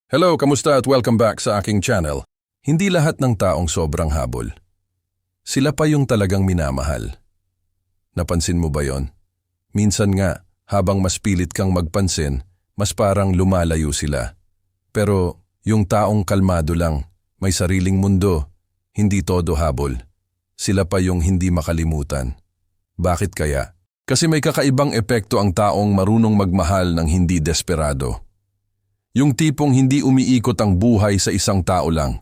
Hello, kamusta at welcome back sa aking channel. Hindi lahat ng taong sobrang habol. Sila pa yung talagang minamahal. Napansin mo ba yon? Minsan nga, habang mas pilit kang magpansin, mas parang lumalayo sila. Pero yung taong kalmado lang, may sariling mundo, hindi todo habol. Sila pa yung hindi makalimutan. Bakit kaya? Kasi may kakaibang epekto ang taong marunong magmahal ng hindi desperado. Yung tipong hindi umiikot ang buhay sa isang tao lang.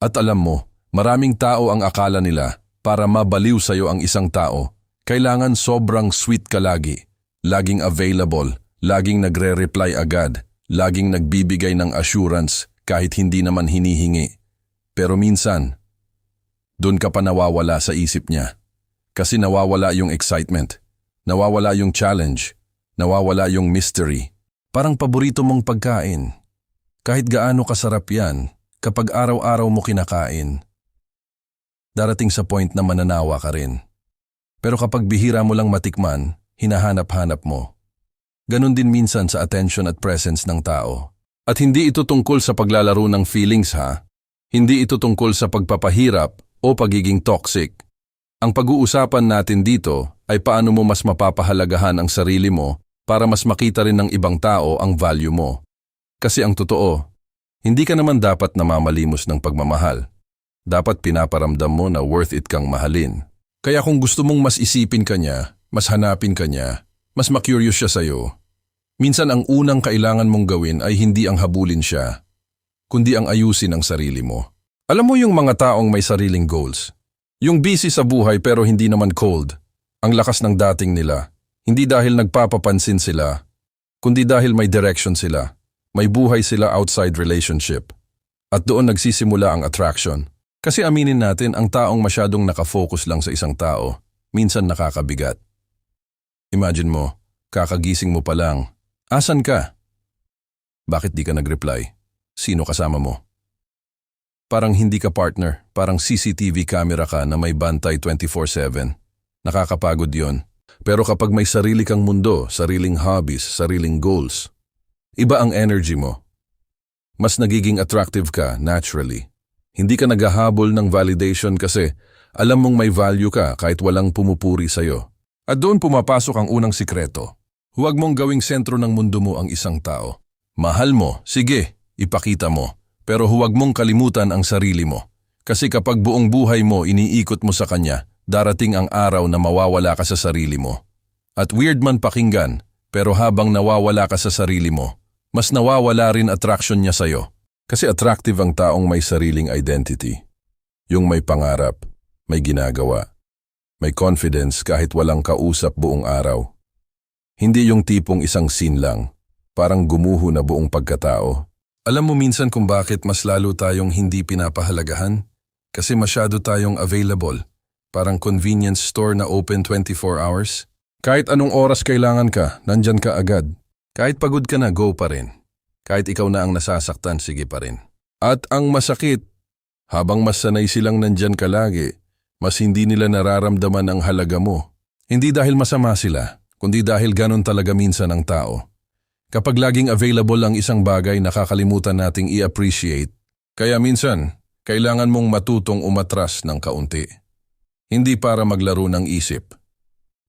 At alam mo, maraming tao ang akala nila para mabaliw sa'yo ang isang tao. Kailangan sobrang sweet ka lagi. Laging available, laging nagre-reply agad, laging nagbibigay ng assurance kahit hindi naman hinihingi. Pero minsan, doon ka pa nawawala sa isip niya. Kasi nawawala yung excitement, nawawala yung challenge, nawawala yung mystery. Parang paborito mong pagkain. Kahit gaano kasarap yan, kapag araw-araw mo kinakain, darating sa point na mananawa ka rin. Pero kapag bihira mo lang matikman, hinahanap-hanap mo. Ganon din minsan sa attention at presence ng tao. At hindi ito tungkol sa paglalaro ng feelings ha. Hindi ito tungkol sa pagpapahirap o pagiging toxic. Ang pag-uusapan natin dito ay paano mo mas mapapahalagahan ang sarili mo para mas makita rin ng ibang tao ang value mo. Kasi ang totoo, hindi ka naman dapat namamalimos ng pagmamahal. Dapat pinaparamdam mo na worth it kang mahalin. Kaya kung gusto mong mas isipin ka niya, mas hanapin ka niya, mas ma-curious siya sa'yo, minsan ang unang kailangan mong gawin ay hindi ang habulin siya, kundi ang ayusin ang sarili mo. Alam mo yung mga taong may sariling goals? Yung busy sa buhay pero hindi naman cold. Ang lakas ng dating nila. Hindi dahil nagpapapansin sila, kundi dahil may direction sila. May buhay sila outside relationship. At doon nagsisimula ang attraction. Kasi aminin natin, ang taong masyadong nakafocus lang sa isang tao, minsan nakakabigat. Imagine mo, kakagising mo pa lang. Asan ka? Bakit di ka nag-reply? Sino kasama mo? Parang hindi ka partner, parang CCTV camera ka na may bantay 24/7. Nakakapagod yon. Pero kapag may sarili kang mundo, sariling hobbies, sariling goals, iba ang energy mo. Mas nagiging attractive ka naturally. Hindi ka naghahabol ng validation kasi alam mong may value ka kahit walang pumupuri sa'yo. At doon pumapasok ang unang sikreto. Huwag mong gawing sentro ng mundo mo ang isang tao. Mahal mo, sige, ipakita mo. Pero huwag mong kalimutan ang sarili mo. Kasi kapag buong buhay mo iniikot mo sa kanya, darating ang araw na mawawala ka sa sarili mo. At weird man pakinggan, pero habang nawawala ka sa sarili mo, mas nawawala rin attraction niya sa'yo. Kasi attractive ang taong may sariling identity. Yung may pangarap, may ginagawa, may confidence kahit walang kausap buong araw. Hindi yung tipong isang scene lang, parang gumuho na buong pagkatao. Alam mo minsan kung bakit mas lalo tayong hindi pinapahalagahan? Kasi masyado tayong available. Parang convenience store na open 24 hours. Kahit anong oras kailangan ka, nandyan ka agad. Kahit pagod ka na, go pa rin. Kahit ikaw na ang nasasaktan, sige pa rin. At ang masakit, habang mas sanay silang nandyan ka lagi, mas hindi nila nararamdaman ang halaga mo. Hindi dahil masama sila, kundi dahil ganon talaga minsan ang tao. Kapag laging available ang isang bagay, nakakalimutan nating i-appreciate. Kaya minsan, kailangan mong matutong umatras ng kaunti. Hindi para maglaro ng isip,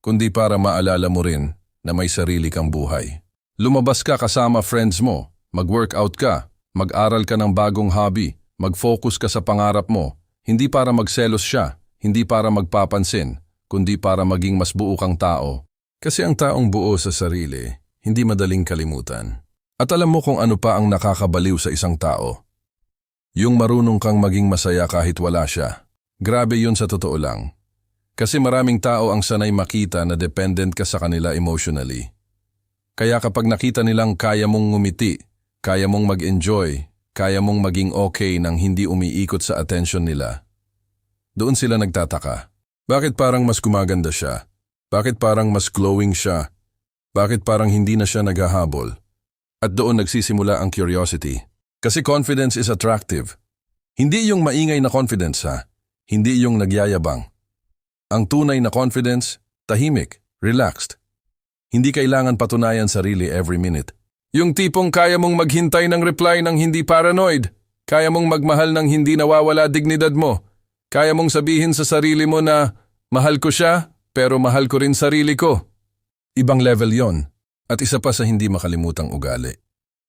kundi para maalala mo rin na may sarili kang buhay. Lumabas ka kasama friends mo, mag-workout ka, mag-aral ka ng bagong hobby, mag-focus ka sa pangarap mo, hindi para magselos siya, hindi para magpapansin, kundi para maging mas buo kang tao. Kasi ang taong buo sa sarili, hindi madaling kalimutan. At alam mo kung ano pa ang nakakabaliw sa isang tao? Yung marunong kang maging masaya kahit wala siya. Grabe yun sa totoo lang. Kasi maraming tao ang sanay makita na dependent ka sa kanila emotionally. Kaya kapag nakita nilang kaya mong ngumiti, kaya mong mag-enjoy, kaya mong maging okay nang hindi umiikot sa attention nila, doon sila nagtataka. Bakit parang mas gumaganda siya? Bakit parang mas glowing siya? Bakit parang hindi na siya naghahabol? At doon nagsisimula ang curiosity. Kasi confidence is attractive. Hindi yung maingay na confidence ha. Hindi yung nagyayabang. Ang tunay na confidence, tahimik, relaxed. Hindi kailangan patunayan sarili every minute. Yung tipong kaya mong maghintay ng reply ng hindi paranoid. Kaya mong magmahal ng hindi nawawala dignidad mo. Kaya mong sabihin sa sarili mo na, mahal ko siya, pero mahal ko rin sarili ko. Ibang level yon. At isa pa sa hindi makalimutang ugali.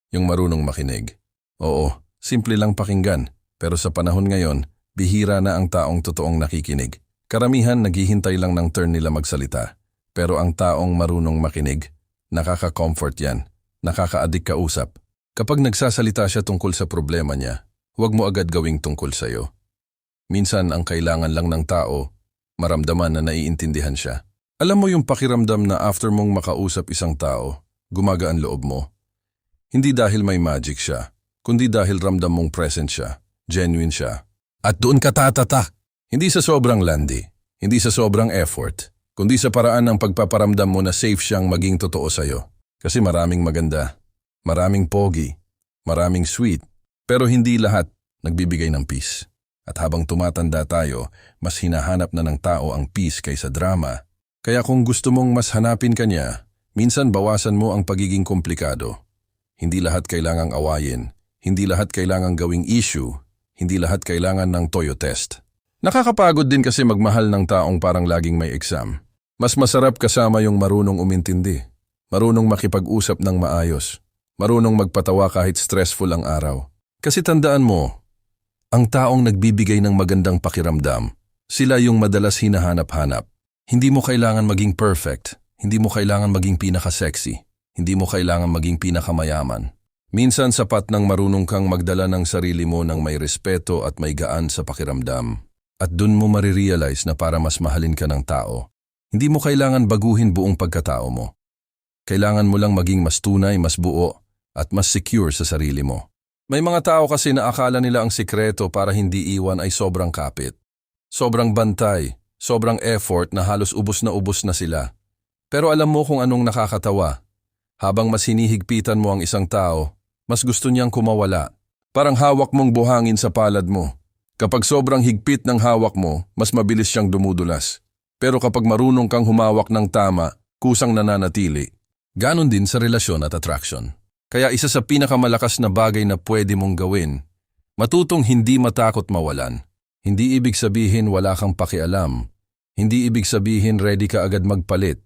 Yung marunong makinig. Oo, simple lang pakinggan. Pero sa panahon ngayon, bihira na ang taong totoong nakikinig. Karamihan naghihintay lang ng turn nila magsalita. Pero ang taong marunong makinig, nakaka-comfort yan. Nakaka-addict kausap. Kapag nagsasalita siya tungkol sa problema niya, huwag mo agad gawing tungkol sa'yo. Minsan ang kailangan lang ng tao, maramdaman na naiintindihan siya. Alam mo yung pakiramdam na after mong makausap isang tao, gumagaan loob mo. Hindi dahil may magic siya, kundi dahil ramdam mong present siya, genuine siya. At doon ka tatatak. Hindi sa sobrang landi, hindi sa sobrang effort, kundi sa paraan ng pagpaparamdam mo na safe siyang maging totoo sa'yo. Kasi maraming maganda, maraming pogi, maraming sweet, pero hindi lahat nagbibigay ng peace. At habang tumatanda tayo, mas hinahanap na ng tao ang peace kaysa drama. Kaya kung gusto mong mas hanapin ka niya, minsan bawasan mo ang pagiging komplikado. Hindi lahat kailangang awayin, hindi lahat kailangang gawing issue, hindi lahat kailangan ng toyo test. Nakakapagod din kasi magmahal ng taong parang laging may exam. Mas masarap kasama yung marunong umintindi. Marunong makipag-usap ng maayos. Marunong magpatawa kahit stressful ang araw. Kasi tandaan mo, ang taong nagbibigay ng magandang pakiramdam, sila yung madalas hinahanap-hanap. Hindi mo kailangan maging perfect. Hindi mo kailangan maging pinaka-sexy. Hindi mo kailangan maging pinakamayaman. Minsan sapat nang marunong kang magdala ng sarili mo ng may respeto at may gaan sa pakiramdam. At dun mo marirealize na para mas mahalin ka ng tao, hindi mo kailangan baguhin buong pagkatao mo. Kailangan mo lang maging mas tunay, mas buo, at mas secure sa sarili mo. May mga tao kasi na akala nila ang sikreto para hindi iwan ay sobrang kapit. Sobrang bantay, sobrang effort na halos ubos na sila. Pero alam mo kung anong nakakatawa? Habang mas hinihigpitan mo ang isang tao, mas gusto niyang kumawala. Parang hawak mong buhangin sa palad mo. Kapag sobrang higpit ng hawak mo, mas mabilis siyang dumudulas. Pero kapag marunong kang humawak ng tama, kusang nananatili. Ganon din sa relasyon at attraction. Kaya isa sa pinakamalakas na bagay na pwede mong gawin, matutong hindi matakot mawalan. Hindi ibig sabihin wala kang pakialam. Hindi ibig sabihin ready ka agad magpalit.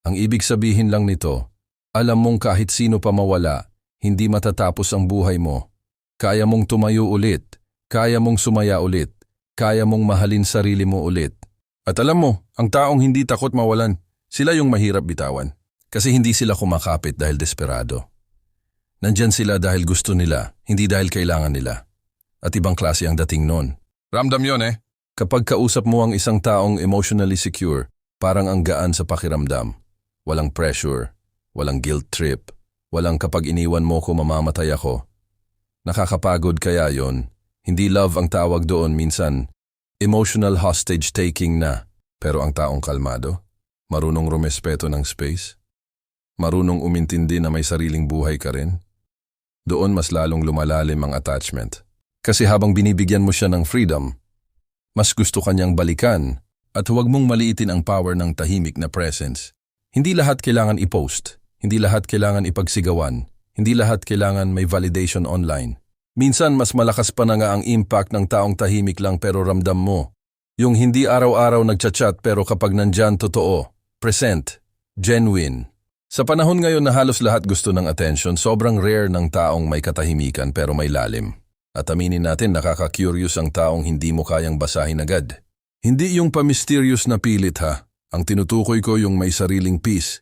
Ang ibig sabihin lang nito, alam mong kahit sino pa mawala, hindi matatapos ang buhay mo. Kaya mong tumayo ulit, kaya mong sumaya ulit, kaya mong mahalin sarili mo ulit. At alam mo, ang taong hindi takot mawalan, sila yung mahirap bitawan. Kasi hindi sila kumakapit dahil desperado. Nandyan sila dahil gusto nila, hindi dahil kailangan nila. At ibang klase ang dating nun. Ramdam yon eh. Kapag kausap mo ang isang taong emotionally secure, parang ang gaan sa pakiramdam. Walang pressure, walang guilt trip, walang kapag iniwan mo ko mamamatay ako. Nakakapagod kaya yon. Hindi love ang tawag doon minsan. Emotional hostage taking na. Pero ang taong kalmado, marunong rumespeto ng space, marunong umintindi na may sariling buhay ka rin, doon mas lalong lumalalim ang attachment. Kasi habang binibigyan mo siya ng freedom, mas gusto kanyang balikan at huwag mong maliitin ang power ng tahimik na presence. Hindi lahat kailangan i-post, hindi lahat kailangan ipagsigawan, hindi lahat kailangan may validation online. Minsan mas malakas pa na nga ang impact ng taong tahimik lang pero ramdam mo. Yung hindi araw-araw nagchat-chat pero kapag nandyan totoo, present, genuine. Sa panahon ngayon na halos lahat gusto ng attention, sobrang rare ng taong may katahimikan pero may lalim. At aminin natin nakaka-curious ang taong hindi mo kayang basahin agad. Hindi yung pa-mysterious na pilit ha. Ang tinutukoy ko yung may sariling peace.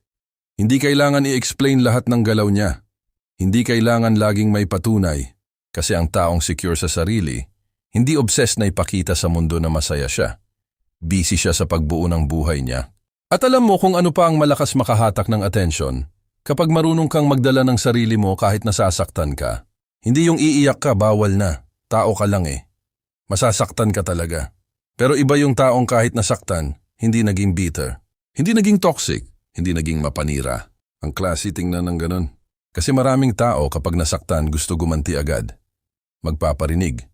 Hindi kailangan i-explain lahat ng galaw niya. Hindi kailangan laging may patunay. Kasi ang taong secure sa sarili, hindi obsessed na ipakita sa mundo na masaya siya. Busy siya sa pagbuo ng buhay niya. At alam mo kung ano pa ang malakas makahatak ng atensyon? Kapag marunong kang magdala ng sarili mo kahit nasasaktan ka. Hindi yung iiyak ka, bawal na. Tao ka lang eh. Masasaktan ka talaga. Pero iba yung taong kahit nasaktan, hindi naging bitter. Hindi naging toxic, hindi naging mapanira. Ang klase tingnan ng ganun. Kasi maraming tao kapag nasaktan gusto gumanti agad. Magpaparinig.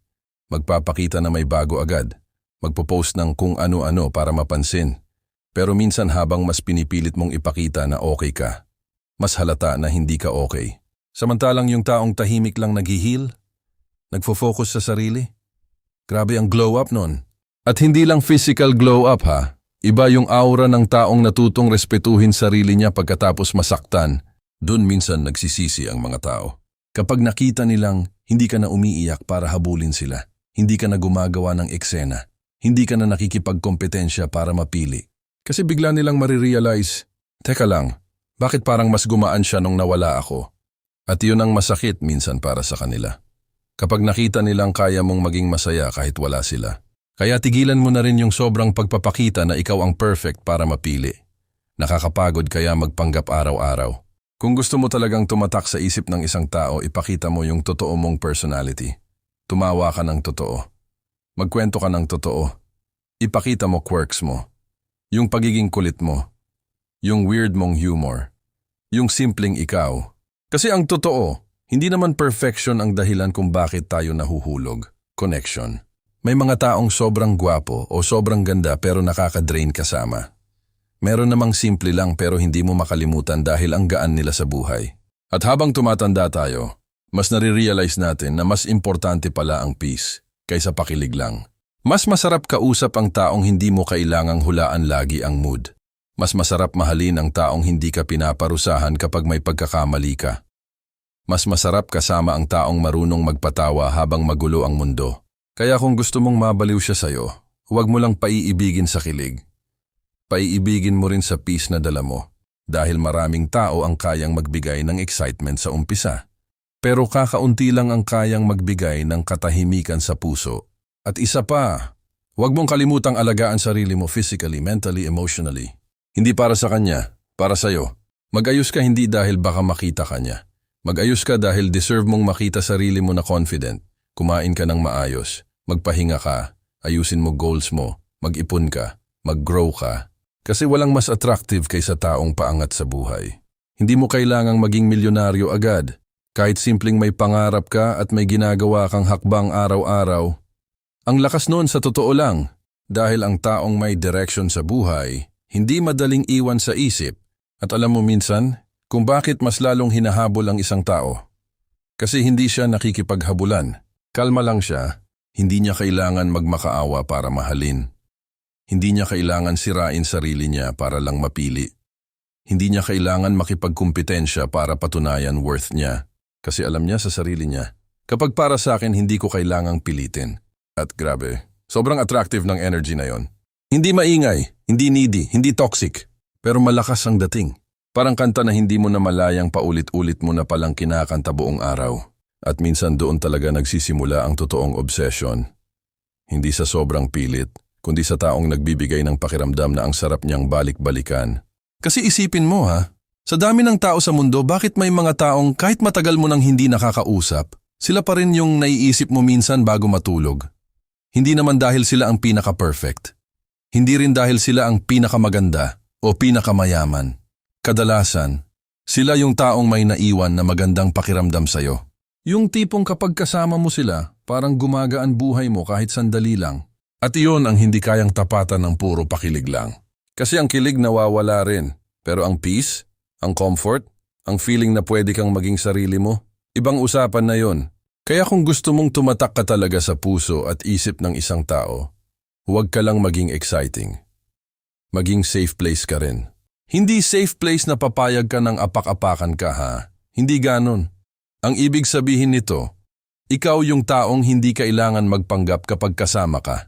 Magpapakita na may bago agad. Magpo-post ng kung ano-ano para mapansin. Pero minsan habang mas pinipilit mong ipakita na okay ka, mas halata na hindi ka okay. Samantalang yung taong tahimik lang naghihil, nagfo-focus sa sarili. Grabe ang glow up nun. At hindi lang physical glow up ha. Iba yung aura ng taong natutong respetuhin sarili niya pagkatapos masaktan. Doon minsan nagsisisi ang mga tao. Kapag nakita nilang hindi ka na umiiyak para habulin sila, hindi ka na gumagawa ng eksena, hindi ka na nakikipagkompetensya para mapili. Kasi bigla nilang marirealize, teka lang, bakit parang mas gumaan siya nung nawala ako? At yun ang masakit minsan para sa kanila. Kapag nakita nilang kaya mong maging masaya kahit wala sila. Kaya tigilan mo na rin yung sobrang pagpapakita na ikaw ang perfect para mapili. Nakakapagod kaya magpanggap araw-araw. Kung gusto mo talagang tumatak sa isip ng isang tao, ipakita mo yung totoo mong personality. Tumawa ka ng totoo. Magkwento ka ng totoo. Ipakita mo quirks mo. Yung pagiging kulit mo. Yung weird mong humor. Yung simpleng ikaw. Kasi ang totoo, hindi naman perfection ang dahilan kung bakit tayo nahuhulog. Connection. May mga taong sobrang gwapo o sobrang ganda pero nakaka-drain kasama. Meron namang simple lang pero hindi mo makalimutan dahil ang gaan nila sa buhay. At habang tumatanda tayo, mas nare-realize natin na mas importante pala ang peace kaysa pakilig lang. Mas masarap kausap ang taong hindi mo kailangang hulaan lagi ang mood. Mas masarap mahalin ang taong hindi ka pinaparusahan kapag may pagkakamali ka. Mas masarap kasama ang taong marunong magpatawa habang magulo ang mundo. Kaya kung gusto mong mabaliw siya sa'yo, huwag mo lang paiibigin sa kilig. Paiibigin mo rin sa peace na dala mo. Dahil maraming tao ang kayang magbigay ng excitement sa umpisa. Pero kakaunti lang ang kayang magbigay ng katahimikan sa puso. At isa pa, huwag mong kalimutang alagaan sarili mo physically, mentally, emotionally. Hindi para sa kanya, para sa'yo. Mag-ayos ka hindi dahil baka makita ka niya. Mag-ayos ka dahil deserve mong makita sarili mo na confident. Kumain ka ng maayos, magpahinga ka, ayusin mo goals mo, mag-ipon ka, mag-grow ka. Kasi walang mas attractive kaysa taong paangat sa buhay. Hindi mo kailangang maging milyonaryo agad. Kahit simpleng may pangarap ka at may ginagawa kang hakbang araw-araw. Ang lakas noon sa totoo lang, dahil ang taong may direction sa buhay, hindi madaling iwan sa isip. At alam mo minsan, kung bakit mas lalong hinahabol ang isang tao. Kasi hindi siya nakikipaghabulan. Kalma lang siya, hindi niya kailangan magmakaawa para mahalin. Hindi niya kailangan sirain sarili niya para lang mapili. Hindi niya kailangan makipagkumpetensya para patunayan worth niya. Kasi alam niya sa sarili niya, kapag para sa akin hindi ko kailangang pilitin. At grabe, sobrang attractive ng energy na yon. Hindi maingay, hindi needy, hindi toxic, pero malakas ang dating. Parang kanta na hindi mo na malayang paulit-ulit mo na palang kinakanta buong araw. At minsan doon talaga nagsisimula ang totoong obsession. Hindi sa sobrang pilit, kundi sa taong nagbibigay ng pakiramdam na ang sarap niyang balik-balikan. Kasi isipin mo ha, sa dami ng tao sa mundo, bakit may mga taong kahit matagal mo nang hindi nakakausap, sila pa rin yung naiisip mo minsan bago matulog? Hindi naman dahil sila ang pinaka-perfect. Hindi rin dahil sila ang pinakamaganda o pinakamayaman. Kadalasan, sila yung taong may naiwan na magandang pakiramdam sa'yo. Yung tipong kapag kasama mo sila, parang gumagaan buhay mo kahit sandali lang. At iyon ang hindi kayang tapatan ng puro pakilig lang. Kasi ang kilig nawawala rin, pero ang peace, ang comfort, ang feeling na pwede kang maging sarili mo, ibang usapan na yon. Kaya kung gusto mong tumatak ka talaga sa puso at isip ng isang tao, huwag ka lang maging exciting. Maging safe place ka rin. Hindi safe place na papayag ka ng apak-apakan ka ha. Hindi ganon. Ang ibig sabihin nito, ikaw yung taong hindi kailangan magpanggap kapag kasama ka.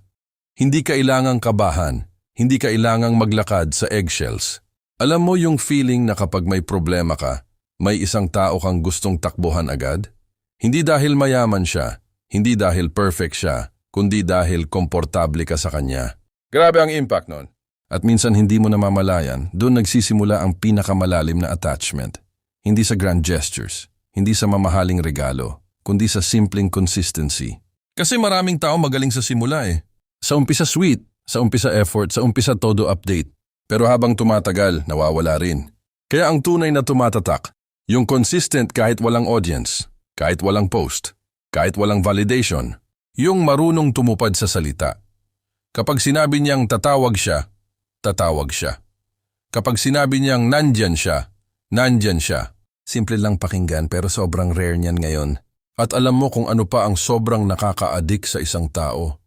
Hindi kailangang kabahan, hindi kailangang maglakad sa eggshells. Alam mo yung feeling na kapag may problema ka, may isang tao kang gustong takbuhan agad? Hindi dahil mayaman siya, hindi dahil perfect siya, kundi dahil komportable ka sa kanya. Grabe ang impact nun. At minsan hindi mo namamalayan, doon nagsisimula ang pinakamalalim na attachment. Hindi sa grand gestures, hindi sa mamahaling regalo, kundi sa simpleng consistency. Kasi maraming tao magaling sa simula eh. Sa umpisa sweet, sa umpisa effort, sa umpisa todo update. Pero habang tumatagal, nawawala rin. Kaya ang tunay na tumatatak, yung consistent kahit walang audience, kahit walang post, kahit walang validation, yung marunong tumupad sa salita. Kapag sinabi niyang tatawag siya, tatawag siya. Kapag sinabi niyang nandyan siya, nandyan siya. Simple lang pakinggan pero sobrang rare niyan ngayon. At alam mo kung ano pa ang sobrang nakaka-addict sa isang tao.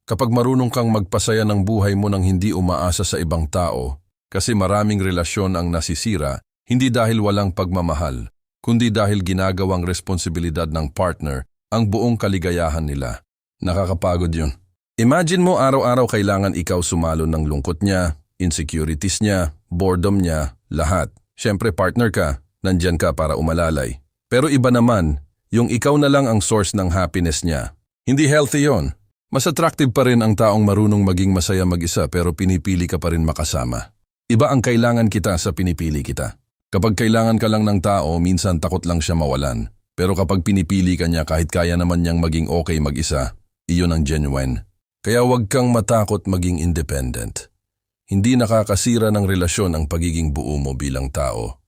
Kapag marunong kang magpasaya ng buhay mo nang hindi umaasa sa ibang tao, kasi maraming relasyon ang nasisira, hindi dahil walang pagmamahal, kundi dahil ginagawang responsibilidad ng partner ang buong kaligayahan nila. Nakakapagod yun. Imagine mo araw-araw kailangan ikaw sumalo ng lungkot niya, insecurities niya, boredom niya, lahat. Siyempre partner ka, nandyan ka para umalalay. Pero iba naman, yung ikaw na lang ang source ng happiness niya. Hindi healthy yon. Mas attractive pa rin ang taong marunong maging masaya mag-isa pero pinipili ka pa rin makasama. Iba ang kailangan kita sa pinipili kita. Kapag kailangan ka lang ng tao, minsan takot lang siya mawalan. Pero kapag pinipili ka niya kahit kaya naman niyang maging okay mag-isa, iyon ang genuine. Kaya huwag kang matakot maging independent. Hindi nakakasira ng relasyon ang pagiging buo mo bilang tao.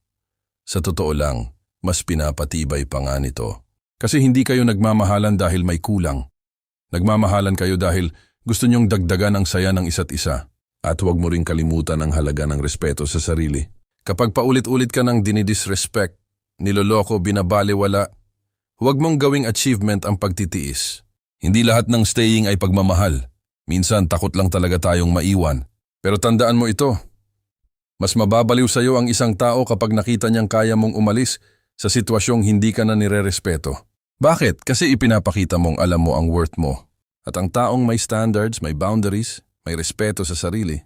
Sa totoo lang, mas pinapatibay pa nga nito. Kasi hindi kayo nagmamahalan dahil may kulang. Nagmamahalan kayo dahil gusto niyong dagdagan ang saya ng isa't isa. At huwag mo ring kalimutan ang halaga ng respeto sa sarili. Kapag paulit-ulit ka ng dinidisrespect, niloloko, binabaliwala, huwag mong gawing achievement ang pagtitiis. Hindi lahat ng staying ay pagmamahal. Minsan takot lang talaga tayong maiwan. Pero tandaan mo ito. Mas mababaliw sa iyo ang isang tao kapag nakita niyang kaya mong umalis sa sitwasyong hindi ka na nirerespeto. Bakit? Kasi ipinapakita mong alam mo ang worth mo. At ang taong may standards, may boundaries, may respeto sa sarili,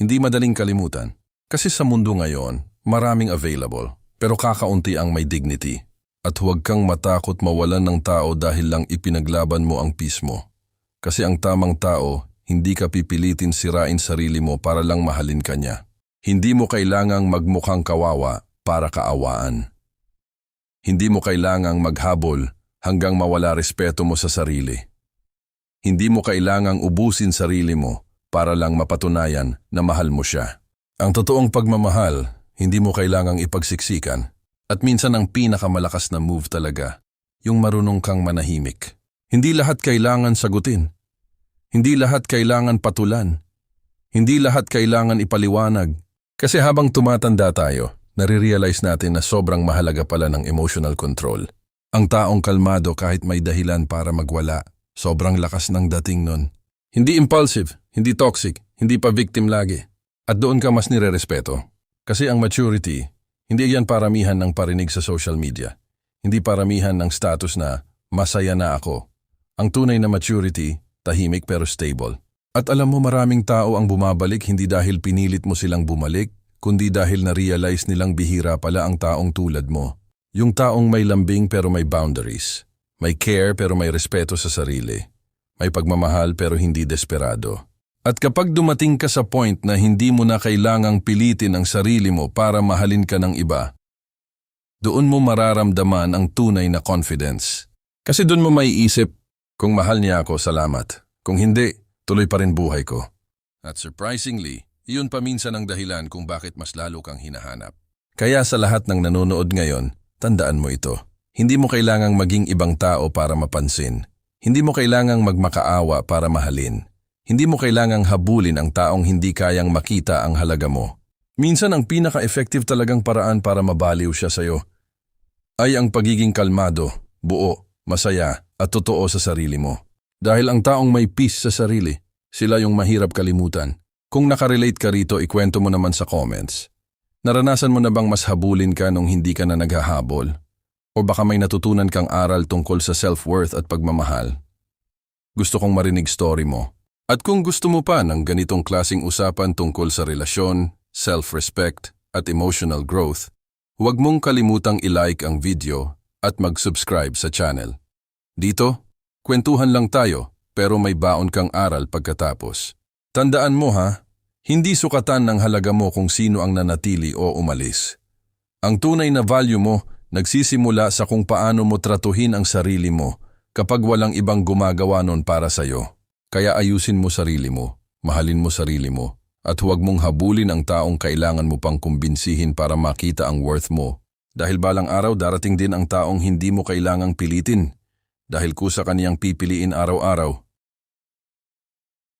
hindi madaling kalimutan. Kasi sa mundo ngayon, maraming available, pero kakaunti ang may dignity. At huwag kang matakot mawalan ng tao dahil lang ipinaglaban mo ang peace mo. Kasi ang tamang tao, hindi ka pipilitin sirain sarili mo para lang mahalin ka niya. Hindi mo kailangang magmukhang kawawa para kaawaan. Hindi mo kailangang maghabol hanggang mawala respeto mo sa sarili. Hindi mo kailangang ubusin sarili mo para lang mapatunayan na mahal mo siya. Ang totoong pagmamahal, hindi mo kailangang ipagsiksikan. At minsan ang pinakamalakas na move talaga, yung marunong kang manahimik. Hindi lahat kailangan sagutin. Hindi lahat kailangan patulan. Hindi lahat kailangan ipaliwanag. Kasi habang tumatanda tayo, nare-realize natin na sobrang mahalaga pala ng emotional control. Ang taong kalmado kahit may dahilan para magwala, sobrang lakas ng dating nun. Hindi impulsive, hindi toxic, hindi pa victim lagi. At doon ka mas nirerespeto. Kasi ang maturity, hindi yan paramihan ng parinig sa social media. Hindi paramihan ng status na masaya na ako. Ang tunay na maturity, tahimik pero stable. At alam mo maraming tao ang bumabalik hindi dahil pinilit mo silang bumalik, kundi dahil na-realize nilang bihira pala ang taong tulad mo. Yung taong may lambing pero may boundaries. May care pero may respeto sa sarili. May pagmamahal pero hindi desperado. At kapag dumating ka sa point na hindi mo na kailangang pilitin ang sarili mo para mahalin ka ng iba, doon mo mararamdaman ang tunay na confidence. Kasi doon mo maiisip, kung mahal niya ako, salamat. Kung hindi, tuloy pa rin buhay ko. At surprisingly, iyon pa minsan ang dahilan kung bakit mas lalo kang hinahanap. Kaya sa lahat ng nanonood ngayon, tandaan mo ito. Hindi mo kailangang maging ibang tao para mapansin. Hindi mo kailangang magmakaawa para mahalin. Hindi mo kailangang habulin ang taong hindi kayang makita ang halaga mo. Minsan ang pinaka-effective talagang paraan para mabaliw siya sa'yo ay ang pagiging kalmado, buo, masaya at totoo sa sarili mo. Dahil ang taong may peace sa sarili, sila yung mahirap kalimutan. Kung nakarelate ka rito, ikwento mo naman sa comments. Naranasan mo na bang mas habulin ka nung hindi ka na naghahabol? O baka may natutunan kang aral tungkol sa self-worth at pagmamahal? Gusto kong marinig story mo. At kung gusto mo pa ng ganitong klaseng usapan tungkol sa relasyon, self-respect at emotional growth, huwag mong kalimutang i-like ang video at mag-subscribe sa channel. Dito, kwentuhan lang tayo pero may baon kang aral pagkatapos. Tandaan mo ha, hindi sukatan ng halaga mo kung sino ang nanatili o umalis. Ang tunay na value mo nagsisimula sa kung paano mo tratuhin ang sarili mo kapag walang ibang gumagawa nun para sa'yo. Kaya ayusin mo sarili mo, mahalin mo sarili mo, at huwag mong habulin ang taong kailangan mo pang kumbinsihin para makita ang worth mo. Dahil balang araw darating din ang taong hindi mo kailangang pilitin, dahil kusa kaniyang pipiliin araw-araw.